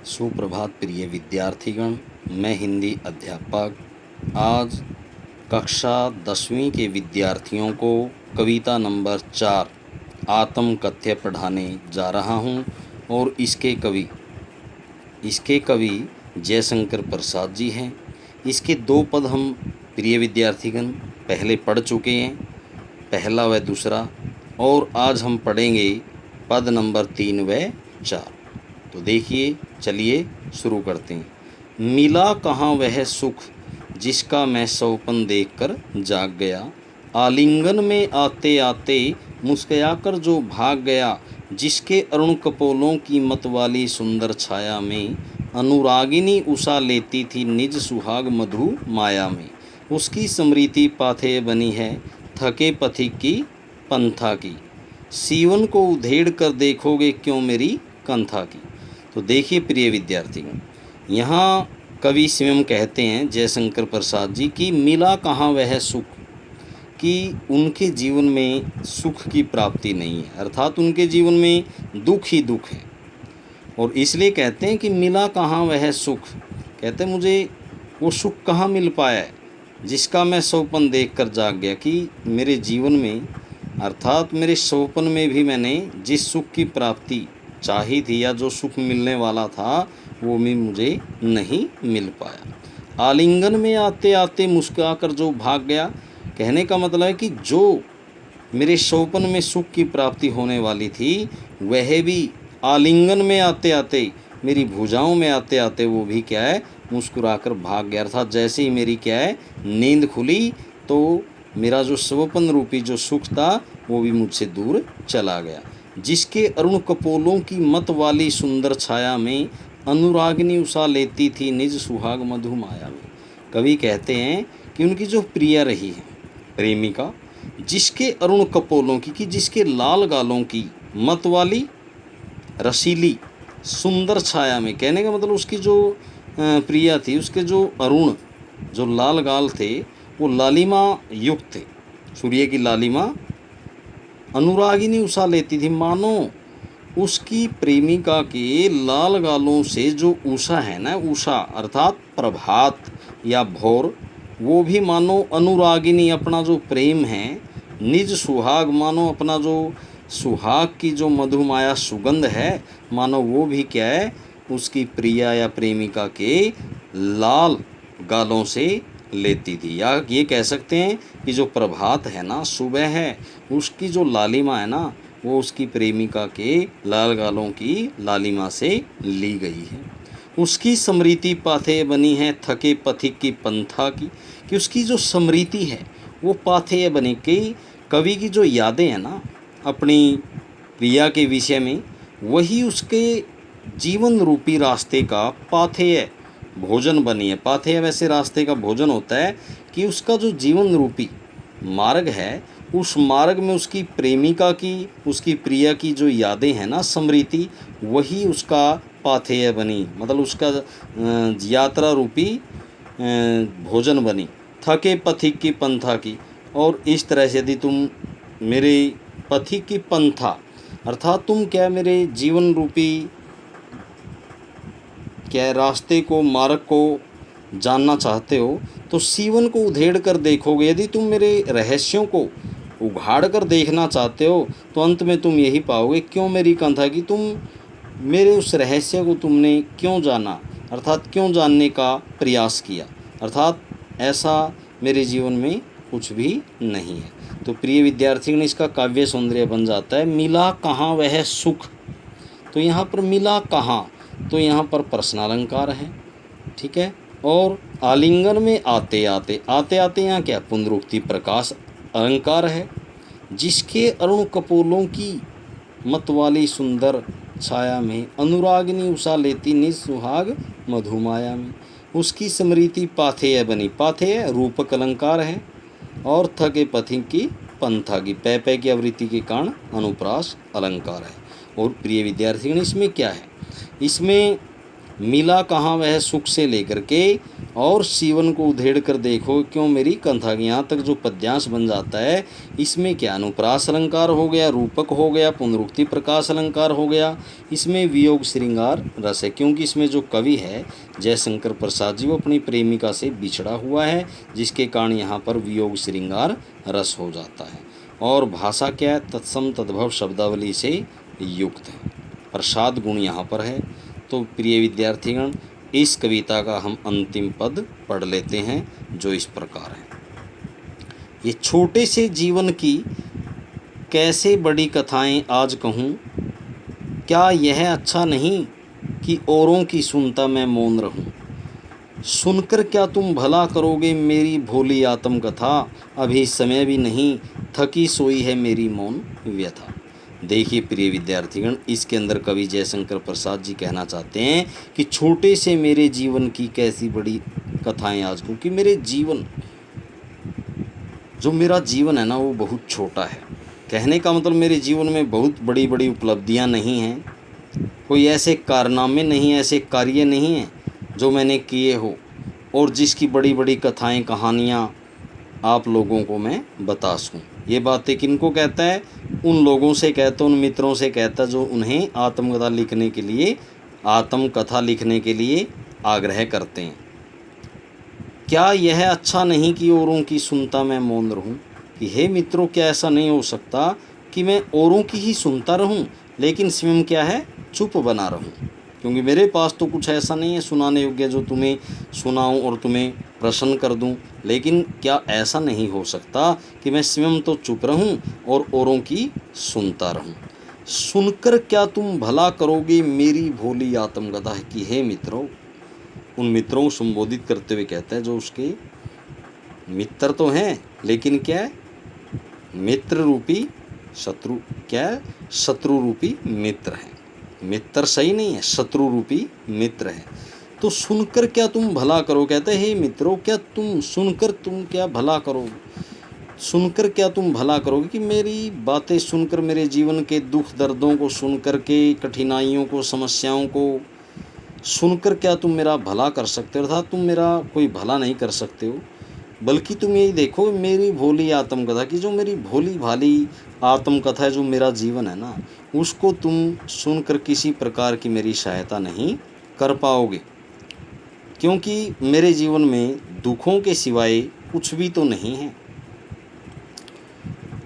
सुप्रभात प्रिय विद्यार्थीगण, मैं हिंदी अध्यापक आज कक्षा 10वीं के विद्यार्थियों को कविता नंबर 4 आत्मकथ्य पढ़ाने जा रहा हूं और इसके कवि जयशंकर प्रसाद जी हैं। इसके 2 पद हम प्रिय विद्यार्थीगण पहले पढ़ चुके हैं, पहला व दूसरा, और आज हम पढ़ेंगे पद नंबर 3 व 4। तो देखिए, चलिए शुरू करते हैं। मिला कहाँ वह सुख जिसका मैं सौपन देखकर जाग गया, आलिंगन में आते आते मुस्कुराकर जो भाग गया, जिसके अरुण कपोलों की मतवाली सुंदर छाया में अनुरागिनी उषा लेती थी निज सुहाग मधु माया में। उसकी स्मृति पाथेय बनी है थके पथिक की पंथा की, सीवन को उधेड़ कर देखोगे क्यों मेरी कंथा की। तो देखिए प्रिय विद्यार्थियों, यहाँ कवि स्वयं कहते हैं जयशंकर प्रसाद जी कि मिला कहाँ वह सुख, कि उनके जीवन में सुख की प्राप्ति नहीं है, अर्थात उनके जीवन में दुख ही दुख है। और इसलिए कहते हैं कि मिला कहाँ वह सुख, कहते मुझे वो सुख कहाँ मिल पाया है जिसका मैं सौपन देख कर जाग गया, कि मेरे जीवन में अर्थात मेरे सौपन में भी मैंने जिस सुख की प्राप्ति चाही थी या जो सुख मिलने वाला था वो भी मुझे नहीं मिल पाया। आलिंगन में आते आते मुस्कुराकर जो भाग गया, कहने का मतलब है कि जो मेरे सौपन में सुख की प्राप्ति होने वाली थी वह भी आलिंगन में आते आते, मेरी भुजाओं में आते आते वो भी क्या है, मुस्कुराकर भाग गया। अर्थात जैसे ही मेरी क्या है नींद खुली तो मेरा जो स्वप्न रूपी जो सुख था वो भी मुझसे दूर चला गया। जिसके अरुण कपोलों की मत वाली सुंदर छाया में अनुरागिनी उषा लेती थी निज सुहाग मधु माया में। कवि कहते हैं कि उनकी जो प्रिया रही है प्रेमिका, जिसके अरुण कपोलों की, कि जिसके लाल गालों की मत वाली रसीली सुंदर छाया में, कहने का मतलब उसकी जो प्रिया थी उसके जो अरुण जो लाल गाल थे वो लालिमा युक्त थे, सूर्य की लालिमा अनुरागिनी उषा लेती थी। मानो उसकी प्रेमिका के लाल गालों से जो उषा है ना, उषा अर्थात प्रभात या भोर, वो भी मानो अनुरागिनी अपना जो प्रेम है, निज सुहाग मानो अपना जो सुहाग की जो मधुमाया सुगंध है, मानो वो भी क्या है उसकी प्रिया या प्रेमिका के लाल गालों से लेती थी। या ये कह सकते हैं कि जो प्रभात है ना, सुबह है, उसकी जो लालिमा है ना वो उसकी प्रेमिका के लाल गालों की लालिमा से ली गई है। उसकी स्मृति पाथेय बनी है थके पथिक की पंथा की, कि उसकी जो स्मृति है वो पाथेय बनी, कि कवि की जो यादें हैं ना अपनी प्रिया के विषय में, वही उसके जीवन रूपी रास्ते का पाथेय भोजन बनी है। पाथेय वैसे रास्ते का भोजन होता है कि उसका जो जीवन रूपी मार्ग है, उस मार्ग में उसकी प्रेमिका की, उसकी प्रिया की जो यादें हैं ना, स्मृति, वही उसका पाथेय बनी, मतलब उसका यात्रा रूपी भोजन बनी, थके पथिक की पंथा की। और इस तरह से यदि तुम मेरे पथिक की पंथा, अर्थात तुम क्या मेरे जीवन रूपी क्या रास्ते को, मार्ग को जानना चाहते हो, तो सीवन को उधेड़ कर देखोगे। यदि तुम मेरे रहस्यों को उघाड़ कर देखना चाहते हो तो अंत में तुम यही पाओगे क्यों मेरी कंथा की, तुम मेरे उस रहस्य को तुमने क्यों जाना, अर्थात क्यों जानने का प्रयास किया, अर्थात ऐसा मेरे जीवन में कुछ भी नहीं है। तो प्रिय विद्यार्थियों, इसका काव्य सौंदर्य बन जाता है मिला कहाँ वह सुख। तो यहाँ पर मिला कहाँ, तो यहाँ पर प्रश्न अलंकार है, ठीक है। और आलिंगन में आते आते, आते आते यहाँ क्या पुनरुक्ति प्रकाश अलंकार है। जिसके अरुण कपोलों की मतवाली सुंदर छाया में अनुरागिनी उषा लेती निज सुहाग मधुमाया में, उसकी स्मृति पाथेय बनी, पाथेय रूपक अलंकार है। और थके पथिक की पंथा की, पै की आवृत्ति के कारण अनुप्रास अलंकार है। और प्रिय विद्यार्थियों, इसमें क्या है, इसमें मिला कहाँ वह सुख से लेकर के और सीवन को उधेड़ कर देखो क्यों मेरी कथा। यहाँ तक जो पद्यांश बन जाता है इसमें क्या अनुप्रास अलंकार हो गया, रूपक हो गया, पुनरुक्ति प्रकाश अलंकार हो गया, इसमें वियोग श्रृंगार रस है। क्योंकि इसमें जो कवि है जयशंकर प्रसाद जी वो अपनी प्रेमिका से बिछड़ा हुआ है, जिसके कारण यहाँ पर वियोग श्रृंगार रस हो जाता है। और भाषा क्या है, तत्सम तद्भव शब्दावली से युक्त है, प्रसाद गुण यहाँ पर है। तो प्रिय विद्यार्थीगण, इस कविता का हम अंतिम पद पढ़ लेते हैं जो इस प्रकार है। ये छोटे से जीवन की कैसे बड़ी कथाएं आज कहूँ, क्या यह अच्छा नहीं कि औरों की सुनता मैं मौन रहूं। सुनकर क्या तुम भला करोगे मेरी भोली आत्मकथा, अभी समय भी नहीं थकी सोई है मेरी मौन व्यथा। देखिए प्रिय विद्यार्थीगण, इसके अंदर कवि जयशंकर प्रसाद जी कहना चाहते हैं कि छोटे से मेरे जीवन की कैसी बड़ी कथाएं आज को, कि मेरे जीवन, जो मेरा जीवन है ना वो बहुत छोटा है। कहने का मतलब मेरे जीवन में बहुत बड़ी बड़ी उपलब्धियां नहीं हैं, कोई ऐसे कारनामे नहीं, ऐसे कार्य नहीं हैं जो मैंने किए हो और जिसकी बड़ी बड़ी कथाएं कहानियाँ आप लोगों को मैं बता सकूँ। ये बातें किनको कहता है, उन लोगों से कहता, उन मित्रों से कहता जो उन्हें आत्मकथा लिखने के लिए आग्रह करते हैं। क्या यह अच्छा नहीं कि औरों की सुनता मैं मौन रहूं, कि हे मित्रों क्या ऐसा नहीं हो सकता कि मैं औरों की ही सुनता रहूं लेकिन स्वयं क्या है, चुप बना रहूं। क्योंकि मेरे पास तो कुछ ऐसा नहीं है सुनाने योग्य जो तुम्हें सुनाऊं और तुम्हें प्रसन्न कर दूं, लेकिन क्या ऐसा नहीं हो सकता कि मैं स्वयं तो चुप रहूं और औरों की सुनता रहूं। सुनकर क्या तुम भला करोगे मेरी भोली आत्मकथा, कि हे मित्रों, उन मित्रों को संबोधित करते हुए कहता है जो उसके मित्र तो हैं लेकिन क्या है, मित्र रूपी शत्रु, क्या है, शत्रु रूपी मित्र है। मित्र सही नहीं है, शत्रु रूपी मित्र है। तो सुनकर क्या तुम भला करो, कहते हैं हे मित्रों क्या तुम सुनकर तुम क्या भला करोगे, सुनकर क्या तुम भला करोगे, कि मेरी बातें सुनकर, मेरे जीवन के दुख दर्दों को सुनकर के, कठिनाइयों को, समस्याओं को सुनकर क्या तुम मेरा भला कर सकते हो, अर्थात तुम मेरा कोई भला नहीं कर सकते हो, बल्कि तुम यही देखो मेरी भोली आत्मकथा की, जो मेरी भोली भाली आत्मकथा है, जो मेरा जीवन है ना, उसको तुम सुनकर किसी प्रकार की मेरी सहायता नहीं कर पाओगे, क्योंकि मेरे जीवन में दुखों के सिवाय कुछ भी तो नहीं है।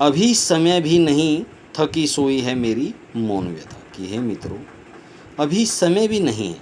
अभी समय भी नहीं थकी सोई है मेरी मौन व्यथा, कि हे मित्रों अभी समय भी नहीं है,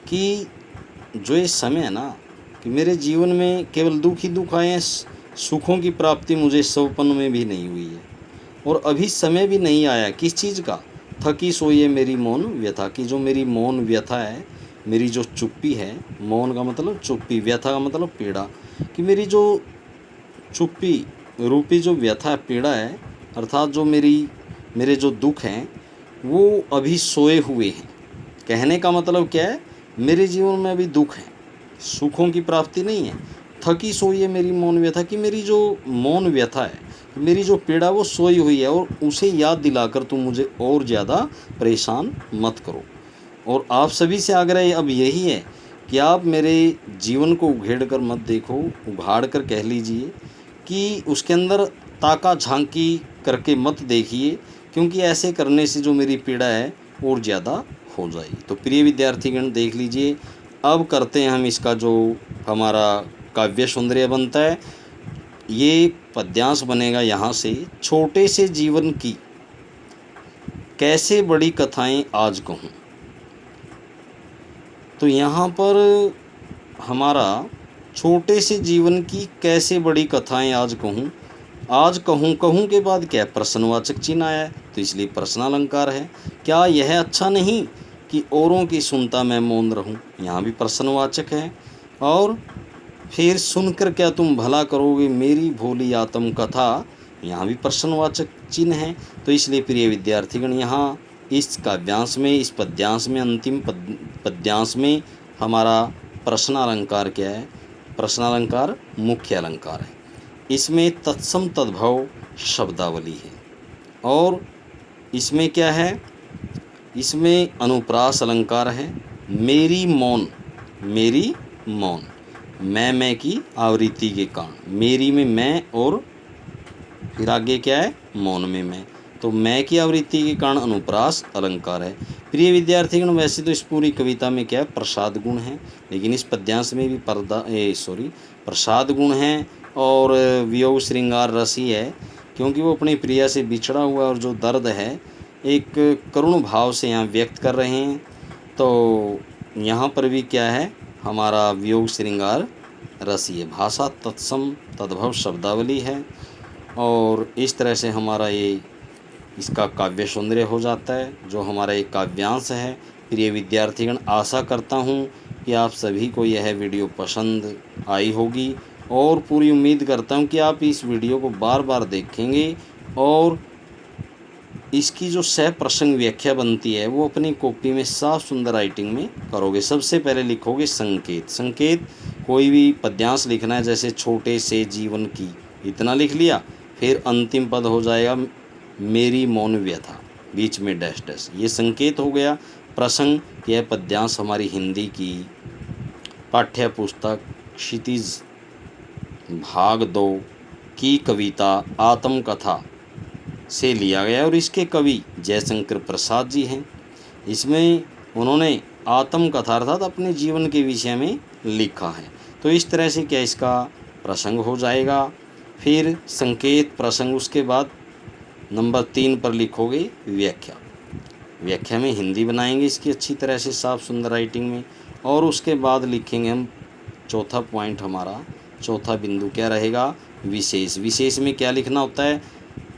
कि जो ये समय है ना, कि मेरे जीवन में केवल दुख ही दुख आए हैं, सुखों की प्राप्ति मुझे सौपन में भी नहीं हुई है, और अभी समय भी नहीं आया किस चीज़ का, थकी सोई है मेरी मौन व्यथा, की जो मेरी मौन व्यथा है, मेरी जो चुप्पी है, मौन का मतलब चुप्पी, व्यथा का मतलब पीड़ा, कि मेरी जो चुप्पी रूपी जो व्यथा है, पीड़ा है, अर्थात जो मेरे जो दुख हैं वो अभी सोए हुए हैं। कहने का मतलब क्या है, मेरे जीवन में अभी दुख है, सुखों की प्राप्ति नहीं है। थकी सोई है मेरी मौन व्यथा, कि मेरी जो मौन व्यथा है, मेरी जो पीड़ा वो सोई हुई है, और उसे याद दिलाकर तुम मुझे और ज़्यादा परेशान मत करो। और आप सभी से आग्रह अब यही है कि आप मेरे जीवन को उघेड़ कर मत देखो, उघाड़ कर कह लीजिए, कि उसके अंदर ताका झांकी करके मत देखिए, क्योंकि ऐसे करने से जो मेरी पीड़ा है और ज़्यादा हो जाएगी। तो प्रिय विद्यार्थीगण देख लीजिए, अब करते हैं हम इसका जो हमारा काव्य सौंदर्य बनता है, ये पद्यांश बनेगा यहाँ से, छोटे से जीवन की कैसे बड़ी कथाएं आज कहूँ। तो यहाँ पर हमारा छोटे से जीवन की कैसे बड़ी कथाएं आज कहूँ, आज कहूँ, कहूँ के बाद क्या प्रश्नवाचक चिन्ह आया है, तो इसलिए प्रश्न अलंकार है। क्या यह अच्छा नहीं कि औरों की सुनता मैं मौन रहूँ, यहाँ भी प्रश्नवाचक है। और फिर सुनकर क्या तुम भला करोगे मेरी भोली आत्मकथा, यहाँ भी प्रश्नवाचक चिन्ह है। तो इसलिए प्रिय विद्यार्थीगण, यहाँ इस काव्यांश में, इस पद्यांश में, अंतिम पद्यांश में हमारा प्रश्नालंकार क्या है, प्रश्नालंकार मुख्य अलंकार है। इसमें तत्सम तद्भव शब्दावली है, और इसमें क्या है, इसमें अनुप्रास अलंकार है, मेरी मौन, मेरी मौन, मैं की आवृत्ति के कारण, मेरी में मैं और फिर आगे क्या है, मौन में मैं। तो मैं की आवृत्ति के कारण अनुप्रास अलंकार है। प्रिय विद्यार्थीगण, वैसे तो इस पूरी कविता में क्या है, प्रसाद गुण है, लेकिन इस पद्यांश में भी प्रसाद गुण है और वियोग श्रृंगार रस ही है, क्योंकि वो अपनी प्रिया से बिछड़ा हुआ और जो दर्द है एक करुण भाव से यहाँ व्यक्त कर रहे हैं। तो यहाँ पर भी क्या है, हमारा वियोग श्रृंगार रस ही है। भाषा तत्सम तद्भव शब्दावली है और इस तरह से हमारा ये इसका काव्य सौंदर्य हो जाता है, जो हमारा एक काव्यांश है। प्रिय विद्यार्थीगण, आशा करता हूँ कि आप सभी को यह वीडियो पसंद आई होगी और पूरी उम्मीद करता हूँ कि आप इस वीडियो को बार बार देखेंगे और इसकी जो सह प्रसंग व्याख्या बनती है वो अपनी कॉपी में साफ सुंदर राइटिंग में करोगे। सबसे पहले लिखोगे संकेत। संकेत कोई भी पद्यांश लिखना है, जैसे छोटे से जीवन की, इतना लिख लिया। फिर अंतिम पद हो जाएगा मेरी मौन व्यथा, बीच में डैश डैश, ये संकेत हो गया। प्रसंग, यह पद्यांश हमारी हिंदी की पाठ्य पुस्तक क्षितिज भाग 2 की कविता आत्मकथा से लिया गया और इसके कवि जयशंकर प्रसाद जी हैं। इसमें उन्होंने आत्मकथा अर्थात अपने जीवन के विषय में लिखा है। तो इस तरह से क्या इसका प्रसंग हो जाएगा। फिर संकेत, प्रसंग, उसके बाद नंबर 3 पर लिखोगे व्याख्या। व्याख्या में हिंदी बनाएंगे इसकी अच्छी तरह से साफ सुंदर राइटिंग में, और उसके बाद लिखेंगे हम चौथा पॉइंट, हमारा चौथा बिंदु क्या रहेगा, विशेष। विशेष में क्या लिखना होता है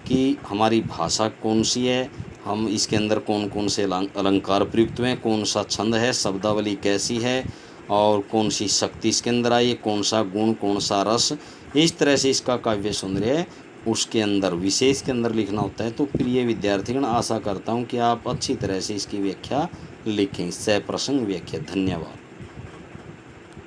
कि हमारी भाषा कौन सी है, हम इसके अंदर कौन कौन से अलंकार प्रयुक्त हैं, कौन सा छंद है, शब्दावली कैसी है और कौन सी शक्ति इसके अंदर आई है, कौन सा गुण, कौन सा रस, इस तरह से इसका काव्य सौंदर्य है, उसके अंदर विशेष के अंदर लिखना होता है। तो प्रिय विद्यार्थीगण, आशा करता हूँ कि आप अच्छी तरह से इसकी व्याख्या लिखें, सह प्रसंग व्याख्या। धन्यवाद।